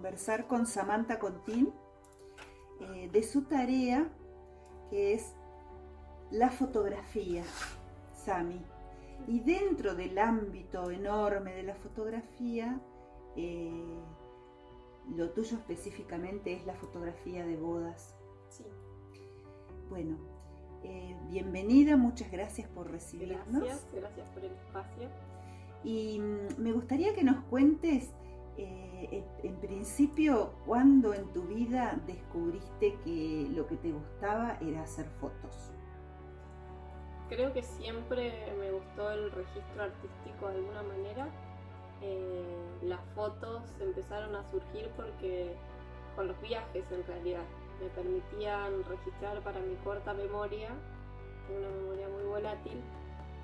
conversar con Samantha Contín de su tarea, que es la fotografía, Sami. Y dentro del ámbito enorme de la fotografía, lo tuyo específicamente es la fotografía de bodas. Sí. Bueno, bienvenida, muchas gracias por recibirnos. Gracias por el espacio. Y me gustaría que nos cuentes, en principio, ¿cuándo en tu vida descubriste que lo que te gustaba era hacer fotos? Creo que siempre me gustó el registro artístico de alguna manera. Las fotos empezaron a surgir porque con los viajes en realidad me permitían registrar para mi corta memoria, una memoria muy volátil.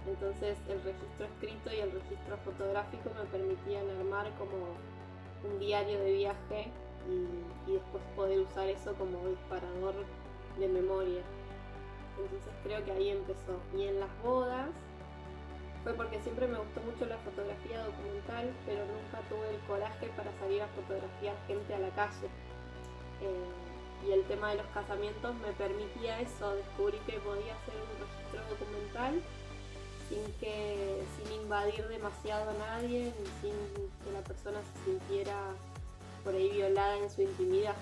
Entonces el registro escrito y el registro fotográfico me permitían armar como un diario de viaje y después poder usar eso como disparador de memoria. Entonces creo que ahí empezó. Y en las bodas fue porque siempre me gustó mucho la fotografía documental, pero nunca tuve el coraje para salir a fotografiar gente a la calle. Y el tema de los casamientos me permitía eso, descubrí que podía hacer un registro documental sin invadir demasiado a nadie, ni sin que la persona se sintiera por ahí violada en su intimidad.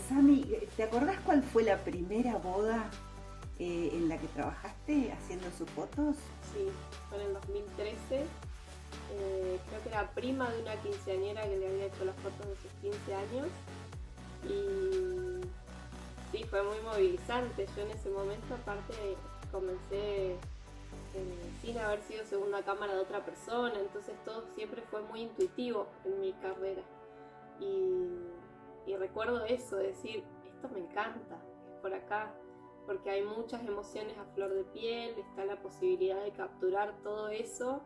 Sami, ¿te acordás cuál fue la primera boda en la que trabajaste haciendo sus fotos? Sí, fue en el 2013. Creo que era prima de una quinceañera que le había hecho las fotos de sus 15 años. Y sí, fue muy movilizante. Yo en ese momento aparte comencé sin haber sido segunda cámara de otra persona, entonces todo siempre fue muy intuitivo en mi carrera. Y recuerdo eso, decir, esto me encanta, es por acá, porque hay muchas emociones a flor de piel, está la posibilidad de capturar todo eso,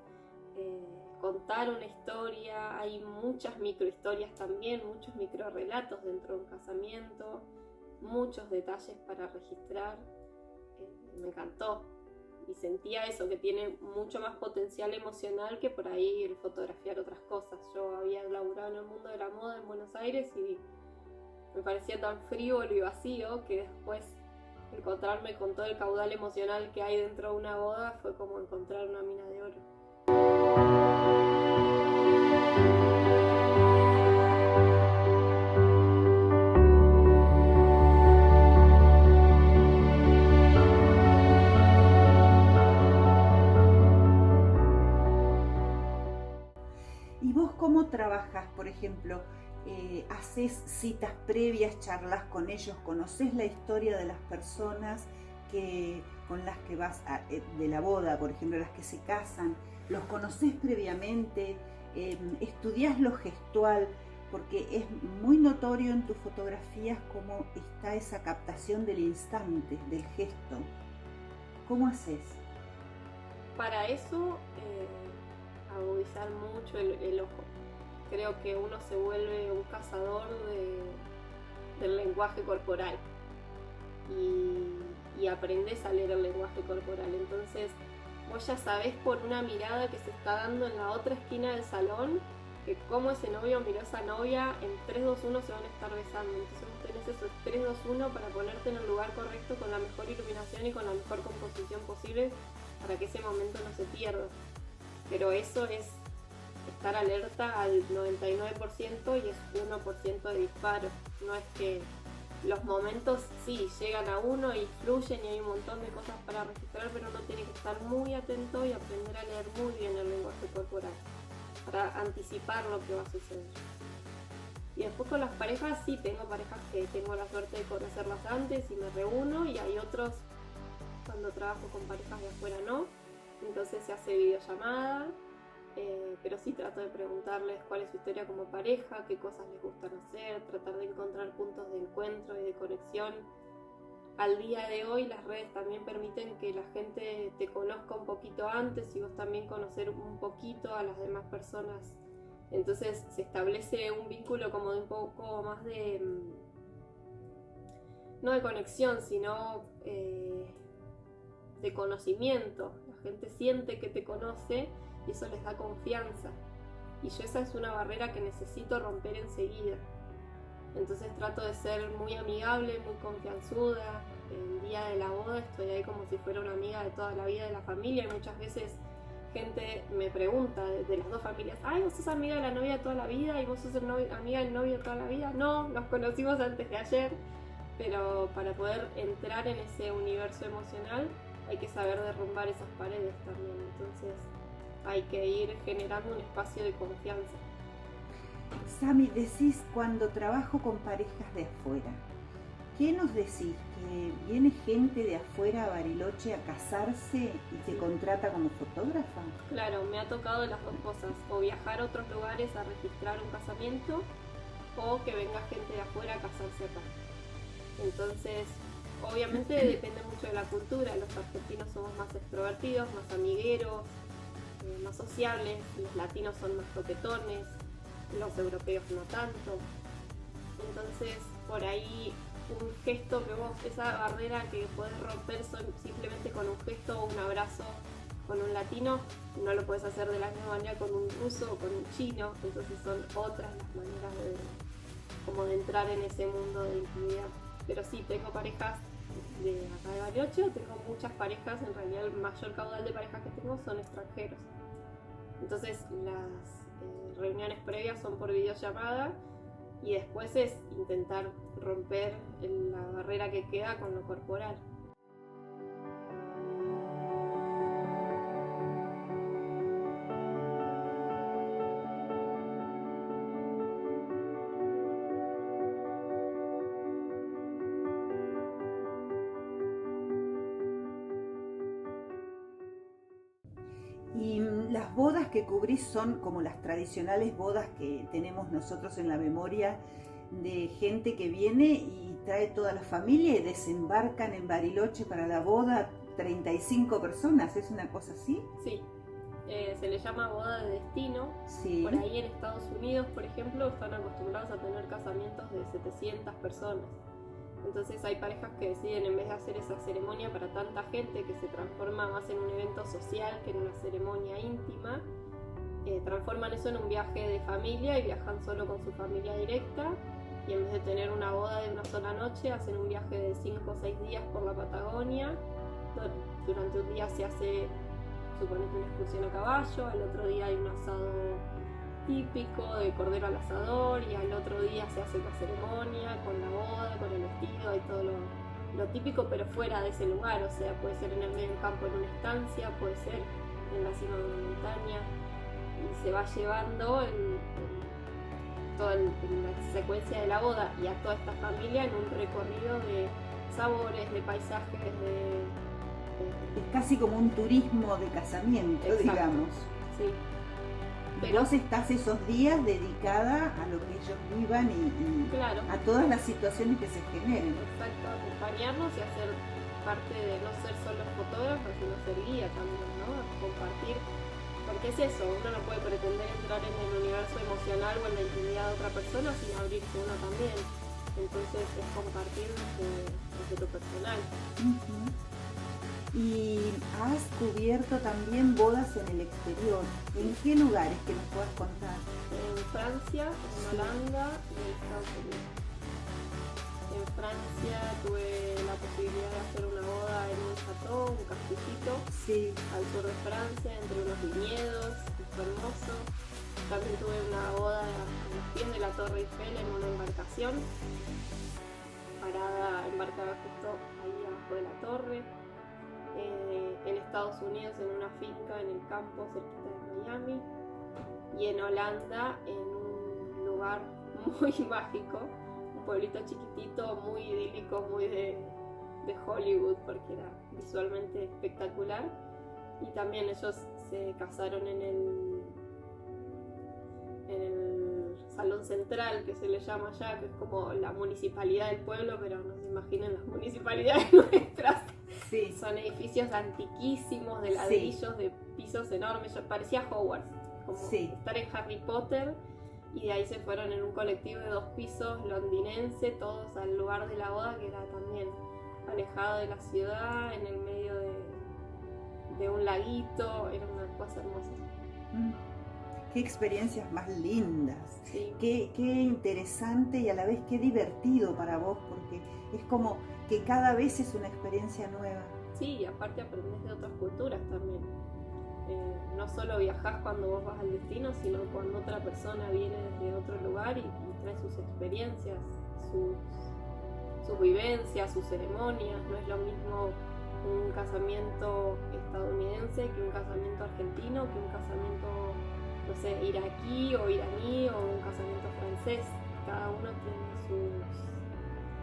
contar una historia, hay muchas microhistorias también, muchos microrelatos dentro de un casamiento, muchos detalles para registrar. Me encantó y sentía eso, que tiene mucho más potencial emocional que por ahí el fotografiar otras cosas. Yo había laburado en el mundo de la moda en Buenos Aires y me parecía tan frívolo y vacío que después encontrarme con todo el caudal emocional que hay dentro de una boda fue como encontrar una mina de oro. ¿Y vos cómo trabajas, por ejemplo? ¿Haces citas previas, charlas con ellos, conocés la historia de las personas con las que vas de la boda, por ejemplo, las que se casan? ¿Los conocés previamente? ¿Estudiás lo gestual? Porque es muy notorio en tus fotografías cómo está esa captación del instante, del gesto. ¿Cómo haces? Para eso, agudizar mucho el ojo. Creo que uno se vuelve un cazador del lenguaje corporal y aprendes a leer el lenguaje corporal. Entonces vos ya sabés por una mirada que se está dando en la otra esquina del salón que como ese novio miró a esa novia, en 3, 2, 1 se van a estar besando. Entonces vos tenés esos 3, 2, 1 para ponerte en el lugar correcto con la mejor iluminación y con la mejor composición posible para que ese momento no se pierda. Pero eso es estar alerta al 99% y es 1% de disparo. No es que los momentos sí llegan a uno y fluyen y hay un montón de cosas para registrar, pero uno tiene que estar muy atento y aprender a leer muy bien el lenguaje corporal para anticipar lo que va a suceder. Y después con las parejas, sí, tengo parejas que tengo la suerte de conocerlas antes y me reúno, y hay otros cuando trabajo con parejas de afuera no, entonces se hace videollamada. Pero sí trato de preguntarles cuál es su historia como pareja, qué cosas les gustan hacer, tratar de encontrar puntos de encuentro y de conexión. Al día de hoy las redes también permiten que la gente te conozca un poquito antes y vos también conocer un poquito a las demás personas. Entonces se establece un vínculo como de un poco más de, no de conexión, sino de conocimiento. La gente siente que te conoce y eso les da confianza. y yo esa es una barrera que necesito romper enseguida. Entonces trato de ser muy amigable, muy confianzuda. El día de la boda estoy ahí como si fuera una amiga de toda la vida de la familia, y muchas veces gente me pregunta de las dos familias, ay, ¿vos sos amiga de la novia de toda la vida? ¿Y vos sos amiga del novio de toda la vida? No, nos conocimos antes de ayer. Pero para poder entrar en ese universo emocional hay que saber derrumbar esas paredes también. Entonces hay que ir generando un espacio de confianza. Sami, decís cuando trabajo con parejas de afuera, ¿qué nos decís? ¿Que viene gente de afuera a Bariloche a casarse y te contrata como fotógrafa? Claro, me ha tocado las dos cosas, o viajar a otros lugares a registrar un casamiento, o que venga gente de afuera a casarse acá. Entonces, obviamente depende mucho de la cultura. Los argentinos somos más extrovertidos, más amigueros, más sociables. Los latinos son más coquetones, los europeos no tanto. Entonces, por ahí un gesto que vos, esa barrera que podés romper simplemente con un gesto o un abrazo con un latino, no lo puedes hacer de la misma manera con un ruso o con un chino. Entonces son otras las maneras de entrar en ese mundo de intimidad. Pero sí, tengo parejas de acá de Bariloche, tengo muchas parejas, en realidad el mayor caudal de parejas que tengo son extranjeros. Entonces las reuniones previas son por videollamada, y después es intentar romper la barrera que queda con lo corporal. Y las bodas que cubrís son como las tradicionales bodas que tenemos nosotros en la memoria, de gente que viene y trae toda la familia y desembarcan en Bariloche para la boda 35 personas, ¿es una cosa así? Sí, se le llama boda de destino. Sí. Por ahí en Estados Unidos, por ejemplo, están acostumbrados a tener casamientos de 700 personas. Entonces hay parejas que deciden, en vez de hacer esa ceremonia para tanta gente, que se transforma más en un evento social que en una ceremonia íntima, transforman eso en un viaje de familia y viajan solo con su familia directa, y en vez de tener una boda de una sola noche, hacen un viaje de 5 o 6 días por la Patagonia. Durante un día se hace, suponete, una excursión a caballo, al otro día hay un asado típico de cordero al asador, y al otro día se hace la ceremonia con la boda, con el vestido y todo lo típico, pero fuera de ese lugar. O sea, puede ser en el medio del campo en una estancia, puede ser en la cima de una montaña, y se va llevando toda la secuencia de la boda y a toda esta familia en un recorrido de sabores, de paisajes, Es casi como un turismo de casamiento. Exacto. Digamos. Sí. Pero vos estás esos días dedicada a lo que ellos vivan y claro, a todas las situaciones que se generen. Exacto, acompañarnos y hacer parte de no ser solo fotógrafos, sino ser guía también, ¿no? Compartir, porque es eso, uno no puede pretender entrar en el universo emocional o en la intimidad de otra persona sin abrirse uno también. Entonces es compartir desde lo personal. Uh-huh. Y has cubierto también bodas en el exterior. ¿En qué lugares que nos puedas contar? En Francia, en Holanda y en Estados Unidos. En Francia tuve la posibilidad de hacer una boda en un chateau, un castillito, sí, al sur de Francia, entre unos viñedos, fue hermoso. También tuve una boda a los pies de la Torre Eiffel en una embarcación, embarcada justo ahí abajo de la torre. En Estados Unidos en una finca en el campo cerquita de Miami, y en Holanda en un lugar muy mágico, un pueblito chiquitito, muy idílico, muy de Hollywood, porque era visualmente espectacular. Y también ellos se casaron en el salón central, que se le llama allá, que es como la municipalidad del pueblo, pero no se imaginen las municipalidades nuestras. Sí. Son edificios antiquísimos, de ladrillos, sí, de pisos enormes. Parecía Hogwarts, como sí, estar en Harry Potter. Y de ahí se fueron en un colectivo de 2 pisos londinense, todos al lugar de la boda, que era también alejado de la ciudad, en el medio de un laguito. Era una cosa hermosa. Qué experiencias más lindas, Sí. qué interesante y a la vez qué divertido para vos, porque es como que cada vez es una experiencia nueva. Sí, y aparte aprendes de otras culturas también. No solo viajás cuando vos vas al destino, sino cuando otra persona viene desde otro lugar y trae sus experiencias, sus vivencias, sus ceremonias. No es lo mismo un casamiento estadounidense que un casamiento argentino, que un casamiento, no sé, iraquí o iraní o un casamiento francés. Cada uno tiene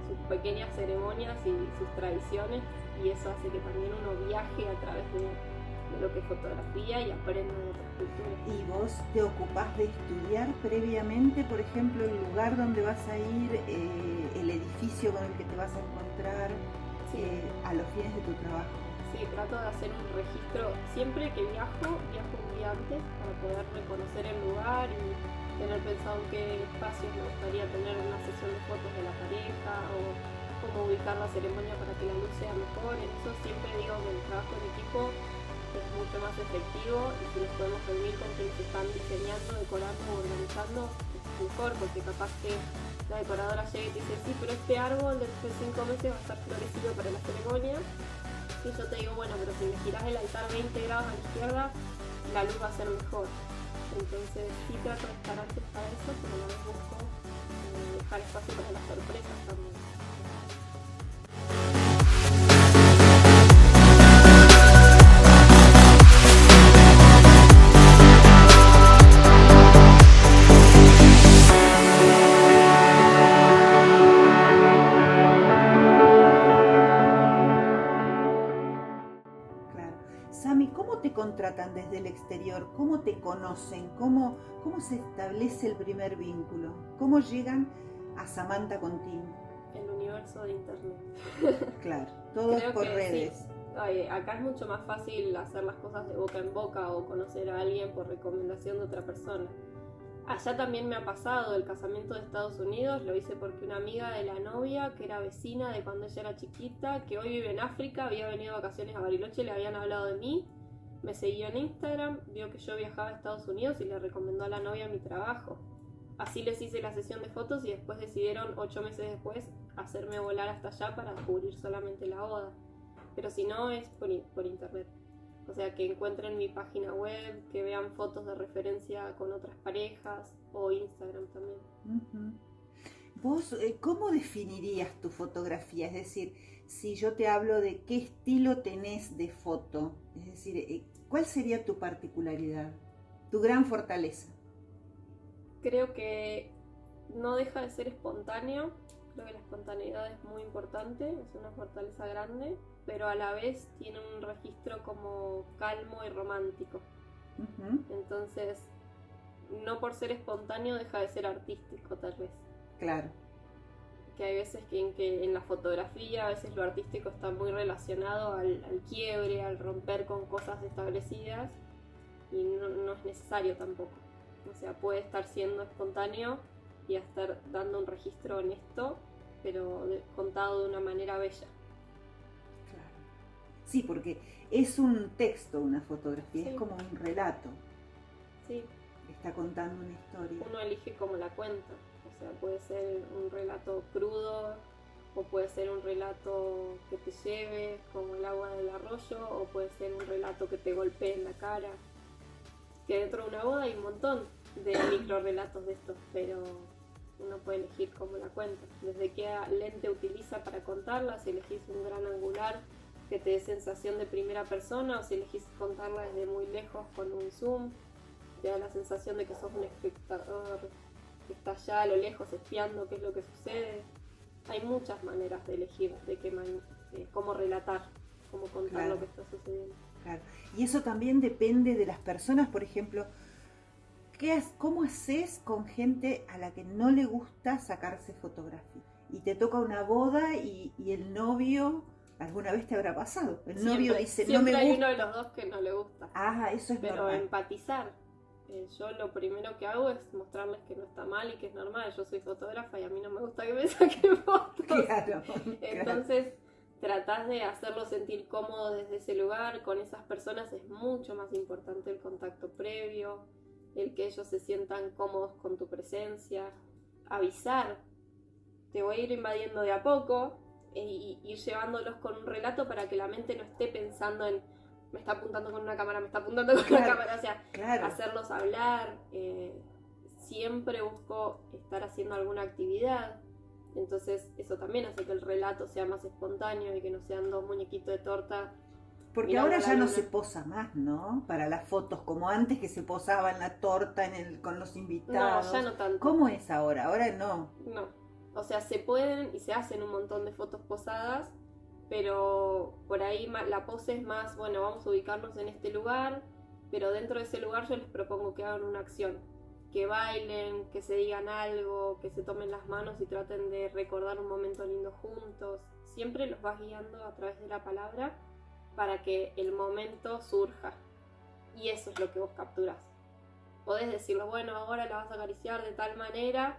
sus pequeñas ceremonias y sus tradiciones, y eso hace que también uno viaje a través de lo que es fotografía y aprenda de otras culturas. ¿Y vos te ocupás de estudiar previamente, por ejemplo, el lugar donde vas a ir, el edificio con el que te vas a encontrar, Sí. a los fines de tu trabajo? Sí, trato de hacer un registro. Siempre que viajo un día antes para poder reconocer el lugar y tener pensado en qué espacios me gustaría tener una sesión de fotos de la pareja o cómo ubicar la ceremonia para que la luz sea mejor. En eso siempre digo que el trabajo en equipo es mucho más efectivo, y si nos podemos reunir con quienes están diseñando, decorando o organizando, es mejor, porque capaz que la decoradora llega y te dice, sí, pero este árbol dentro de 5 meses va a estar florecido para la ceremonia, y yo te digo, bueno, pero si me girás el altar 20 grados a la izquierda, la luz va a ser mejor. Entonces sí trato de estar antes para eso, pero a la vez busco dejar espacio para las sorpresas también. Sami, ¿cómo te contratan desde el exterior? ¿Cómo te conocen? ¿Cómo se establece el primer vínculo? ¿Cómo llegan a Samantha Contini? El universo de internet. Claro, todo es por redes. Sí. Acá es mucho más fácil hacer las cosas de boca en boca o conocer a alguien por recomendación de otra persona. Allá también me ha pasado el casamiento de Estados Unidos, lo hice porque una amiga de la novia, que era vecina de cuando ella era chiquita, que hoy vive en África, había venido de vacaciones a Bariloche, le habían hablado de mí, me siguió en Instagram, vio que yo viajaba a Estados Unidos y le recomendó a la novia mi trabajo. Así les hice la sesión de fotos y después decidieron 8 meses después hacerme volar hasta allá para cubrir solamente la boda. Pero si no, es por internet. O sea, que encuentren mi página web, que vean fotos de referencia con otras parejas o Instagram también. Uh-huh. ¿Vos cómo definirías tu fotografía? Es decir, si yo te hablo de qué estilo tenés de foto, es decir, ¿cuál sería tu particularidad, tu gran fortaleza? Creo que no deja de ser espontáneo. Creo que la espontaneidad es muy importante, es una fortaleza grande, pero a la vez tiene un registro como calmo y romántico. Uh-huh. Entonces, no por ser espontáneo deja de ser artístico, tal vez. Claro. Que hay veces que en la fotografía a veces lo artístico está muy relacionado al quiebre, al romper con cosas establecidas, y no es necesario tampoco. O sea, puede estar siendo espontáneo y estar dando un registro honesto, pero contado de una manera bella. Claro. Sí, porque es un texto, una fotografía, sí. Es como un relato. Sí. Está contando una historia. Uno elige cómo la cuenta. O sea, puede ser un relato crudo, o puede ser un relato que te lleve, como el agua del arroyo, o puede ser un relato que te golpee en la cara. Que dentro de una boda hay un montón de microrelatos de estos, pero uno puede elegir cómo la cuenta. Desde qué lente utiliza para contarla, si elegís un gran angular que te dé sensación de primera persona, o si elegís contarla desde muy lejos con un zoom, te da la sensación de que sos un espectador que está allá a lo lejos espiando qué es lo que sucede. Hay muchas maneras de elegir cómo relatar, cómo contar lo que está sucediendo. Claro. Y eso también depende de las personas, por ejemplo, ¿cómo haces con gente a la que no le gusta sacarse fotografía? Y te toca una boda y el novio, ¿alguna vez te habrá pasado? El novio dice, no me gusta. Siempre hay uno de los dos que no le gusta. Ah, eso es normal. Pero empatizar. Yo lo primero que hago es mostrarles que no está mal y que es normal. Yo soy fotógrafa y a mí no me gusta que me saquen fotos. Claro. Entonces, tratás de hacerlo sentir cómodo desde ese lugar. Con esas personas es mucho más importante el contacto previo. el que ellos se sientan cómodos con tu presencia, avisar, te voy a ir invadiendo de a poco, y ir llevándolos con un relato para que la mente no esté pensando en me está apuntando con una cámara, me está apuntando con una cámara, o sea, hacerlos hablar. Siempre busco estar haciendo alguna actividad, entonces eso también hace que el relato sea más espontáneo y que no sean dos muñequitos de torta. Porque ahora ya no se posa más, ¿no? Para las fotos, como antes que se posaba en la torta con los invitados. No, ya no tanto. ¿Cómo es ahora? Ahora no. No, o sea, se pueden y se hacen un montón de fotos posadas, pero por ahí la pose es más, bueno, vamos a ubicarnos en este lugar, pero dentro de ese lugar yo les propongo que hagan una acción, que bailen, que se digan algo, que se tomen las manos y traten de recordar un momento lindo juntos. Siempre los vas guiando a través de la palabra para que el momento surja, y eso es lo que vos capturás. Podés decirlo, bueno, ahora la vas a acariciar de tal manera,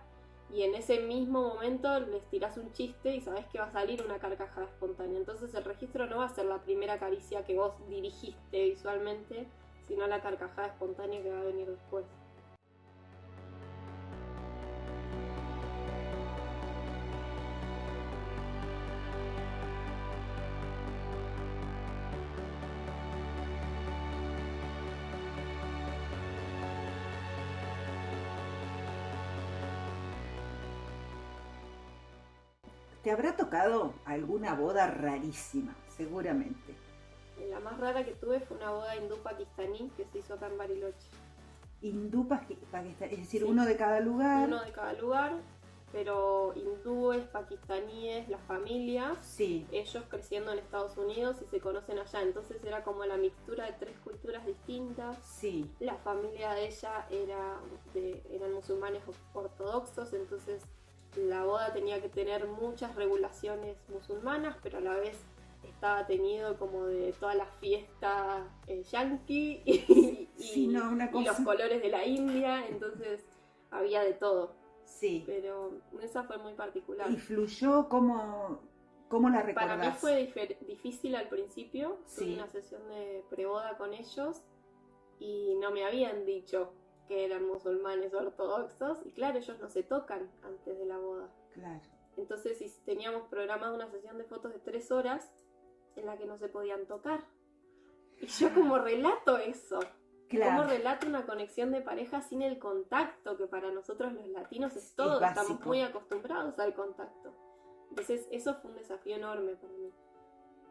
y en ese mismo momento les tirás un chiste y sabés que va a salir una carcajada espontánea. Entonces el registro no va a ser la primera caricia que vos dirigiste visualmente, sino la carcajada espontánea que va a venir después. Te habrá tocado alguna boda rarísima, seguramente. La más rara que tuve fue una boda hindú pakistaní que se hizo acá en Bariloche. Hindú pakistaní, es decir, sí, uno de cada lugar. Uno de cada lugar, pero hindúes, pakistaníes, las familias, sí, ellos creciendo en Estados Unidos y se conocen allá, entonces era como la mixtura de tres culturas distintas. Sí. La familia de ella eran musulmanes ortodoxos, entonces la boda tenía que tener muchas regulaciones musulmanas, pero a la vez estaba teñido como de toda la fiesta yanqui y los colores de la India, entonces había de todo. Sí. Pero esa fue muy particular. ¿Y fluyó? ¿Cómo la recordás? Para mí fue difícil al principio. Sí. Tuve una sesión de preboda con ellos y no me habían dicho que eran musulmanes ortodoxos, y claro, ellos no se tocan antes de la boda. Claro. Entonces teníamos programada una sesión de fotos de 3 horas en la que no se podían tocar. Y yo como relato eso. Claro. Como relato una conexión de pareja sin el contacto, que para nosotros los latinos es todo, estamos muy acostumbrados al contacto. Entonces eso fue un desafío enorme para mí.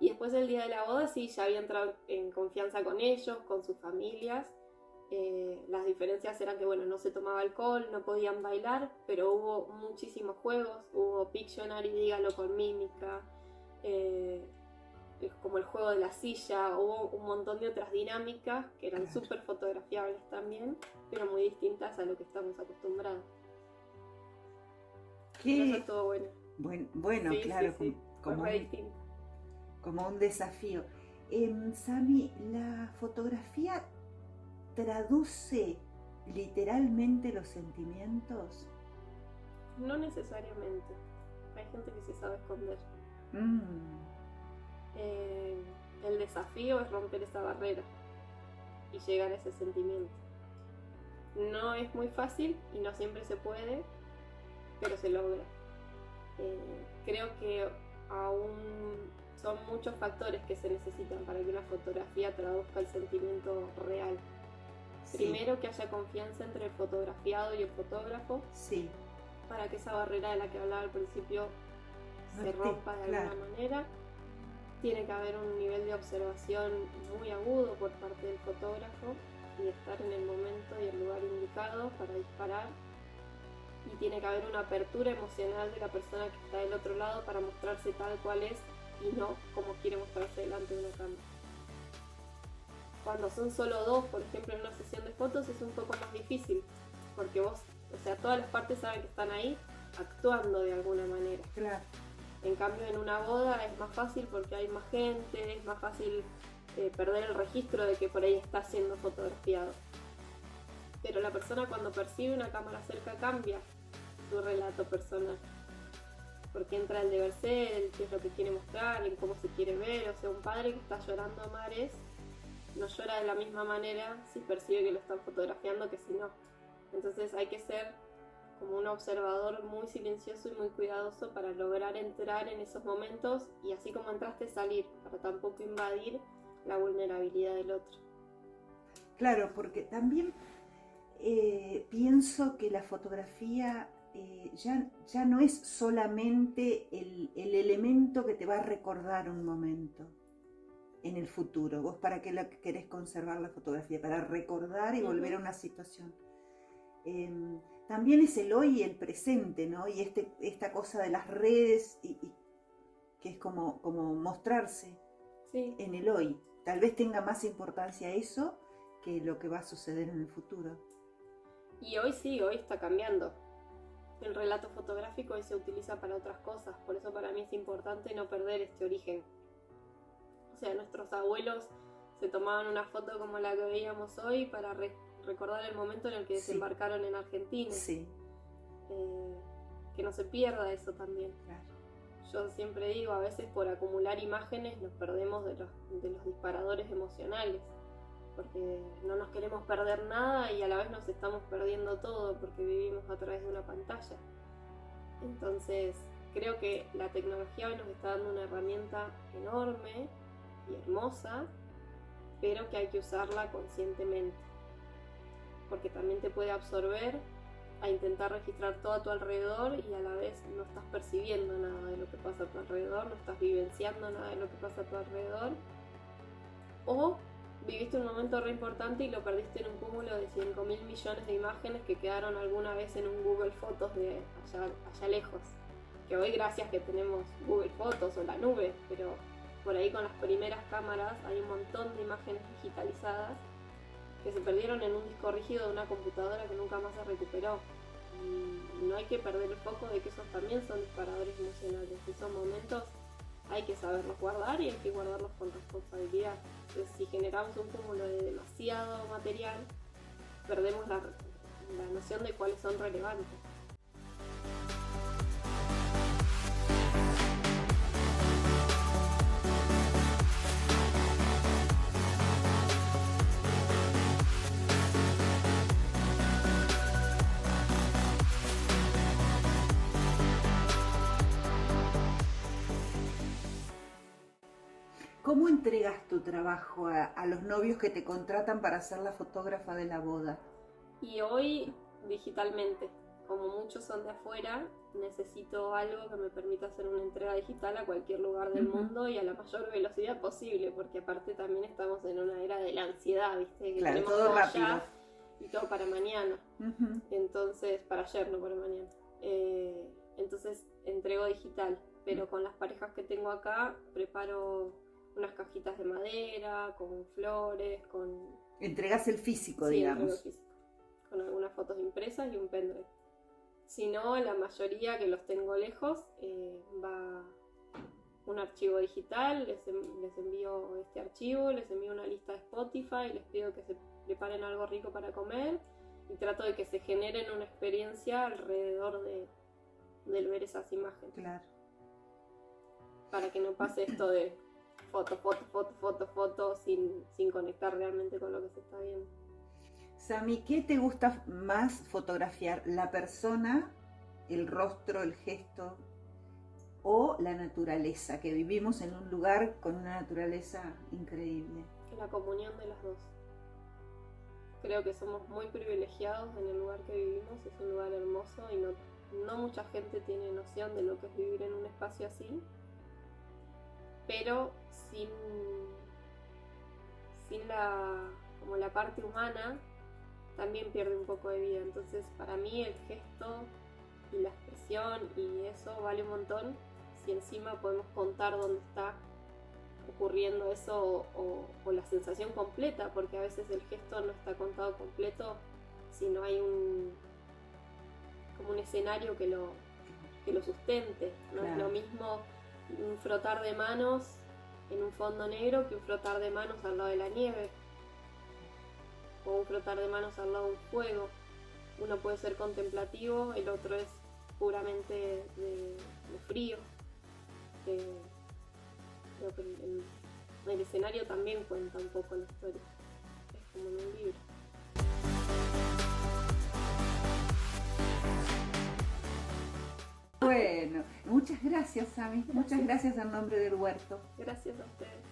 Y después del día de la boda sí, ya había entrado en confianza con ellos, con sus familias. Las diferencias eran que, bueno, no se tomaba alcohol, no podían bailar, pero hubo muchísimos juegos, hubo Pictionary, dígalo con mímica, como el juego de la silla, hubo un montón de otras dinámicas que eran súper fotografiables también, pero muy distintas a lo que estamos acostumbrados. ¿Qué? Eso estuvo bueno. Bueno, sí, claro, sí. Como un desafío. Sami, ¿la fotografía traduce literalmente los sentimientos? No necesariamente. Hay gente que se sabe esconder. El desafío es romper esa barrera y llegar a ese sentimiento. No es muy fácil y no siempre se puede, pero se logra. Creo que aún son muchos factores que se necesitan para que una fotografía traduzca el sentimiento real. Sí. Primero, que haya confianza entre el fotografiado y el fotógrafo. Sí. Para que esa barrera de la que hablaba al principio se rompa de alguna manera. Tiene que haber un nivel de observación muy agudo por parte del fotógrafo y estar en el momento y el lugar indicado para disparar. Y tiene que haber una apertura emocional de la persona que está del otro lado para mostrarse tal cual es y no como quiere mostrarse delante de una cámara. Cuando son solo dos, por ejemplo, en una sesión de fotos, es un poco más difícil, porque vos, o sea, todas las partes saben que están ahí actuando de alguna manera. Claro. En cambio, en una boda es más fácil porque hay más gente, es más fácil perder el registro de que por ahí está siendo fotografiado. Pero la persona, cuando percibe una cámara cerca, cambia su relato personal. Porque entra el deber ser, el qué es lo que quiere mostrar, en cómo se quiere ver. O sea, un padre que está llorando a mares no llora de la misma manera si percibe que lo están fotografiando que si no. Entonces hay que ser como un observador muy silencioso y muy cuidadoso para lograr entrar en esos momentos y así como entraste salir, para tampoco invadir la vulnerabilidad del otro. Claro, porque también pienso que la fotografía ya no es solamente el elemento que te va a recordar un momento en el futuro. ¿Vos para qué querés conservar la fotografía? Para recordar y volver a una situación. También es el hoy y el presente, ¿no? Y esta cosa de las redes, y que es como mostrarse en el hoy. Tal vez tenga más importancia eso que lo que va a suceder en el futuro. Y hoy sí, hoy está cambiando. El relato fotográfico hoy se utiliza para otras cosas, por eso para mí es importante no perder este origen. O sea, nuestros abuelos se tomaban una foto como la que veíamos hoy para recordar el momento en el que desembarcaron en Argentina. Sí. Que no se pierda eso también. Claro. Yo siempre digo, a veces por acumular imágenes nos perdemos de los disparadores emocionales, porque no nos queremos perder nada y a la vez nos estamos perdiendo todo porque vivimos a través de una pantalla. Entonces creo que la tecnología hoy nos está dando una herramienta enorme y hermosa, pero que hay que usarla conscientemente, porque también te puede absorber a intentar registrar todo a tu alrededor y a la vez no estás percibiendo nada de lo que pasa a tu alrededor, no estás vivenciando nada de lo que pasa a tu alrededor, o viviste un momento re importante y lo perdiste en un cúmulo de 5.000 millones de imágenes que quedaron alguna vez en un Google Fotos de allá lejos, que hoy gracias que tenemos Google Fotos o la nube, pero por ahí con las primeras cámaras hay un montón de imágenes digitalizadas que se perdieron en un disco rígido de una computadora que nunca más se recuperó. Y no hay que perder el foco de que esos también son disparadores emocionales, y son momentos hay que saberlos guardar y hay que guardarlos con responsabilidad. Entonces, si generamos un cúmulo de demasiado material, perdemos la noción de cuáles son relevantes. ¿Cómo entregas tu trabajo a los novios que te contratan para ser la fotógrafa de la boda? Y hoy digitalmente, como muchos son de afuera, necesito algo que me permita hacer una entrega digital a cualquier lugar del mundo y a la mayor velocidad posible, porque aparte también estamos en una era de la ansiedad, ¿viste? Que claro, tenemos todo rápido. Ya y todo para mañana. Entonces, para ayer, no para mañana. Entonces entrego digital, pero con las parejas que tengo acá preparo unas cajitas de madera, con flores, con... Entregas el físico, sí, digamos. El físico, con algunas fotos impresas y un pendrive. Si no, la mayoría que los tengo lejos, va un archivo digital, les envío este archivo, les envío una lista de Spotify, les pido que se preparen algo rico para comer y trato de que se generen una experiencia alrededor del ver esas imágenes. Claro. Para que no pase esto de foto sin conectar realmente con lo que se está viendo. Sami, ¿qué te gusta más fotografiar? ¿La persona, el rostro, el gesto o la naturaleza? Que vivimos en un lugar con una naturaleza increíble. La comunión de las dos. Creo que somos muy privilegiados en el lugar que vivimos, es un lugar hermoso y no mucha gente tiene noción de lo que es vivir en un espacio así, pero sin la parte humana también pierde un poco de vida. Entonces para mí el gesto y la expresión y eso vale un montón si encima podemos contar dónde está ocurriendo eso o la sensación completa, porque a veces el gesto no está contado completo si no hay como un escenario que lo sustente. No claro. Es lo mismo un frotar de manos en un fondo negro que un frotar de manos al lado de la nieve o un frotar de manos al lado de un fuego. Uno puede ser contemplativo, el otro es puramente de frío. Creo que el escenario también cuenta un poco la historia. Es como en un libro. Bueno, muchas gracias, Sami. Muchas gracias en nombre del huerto. Gracias a ustedes.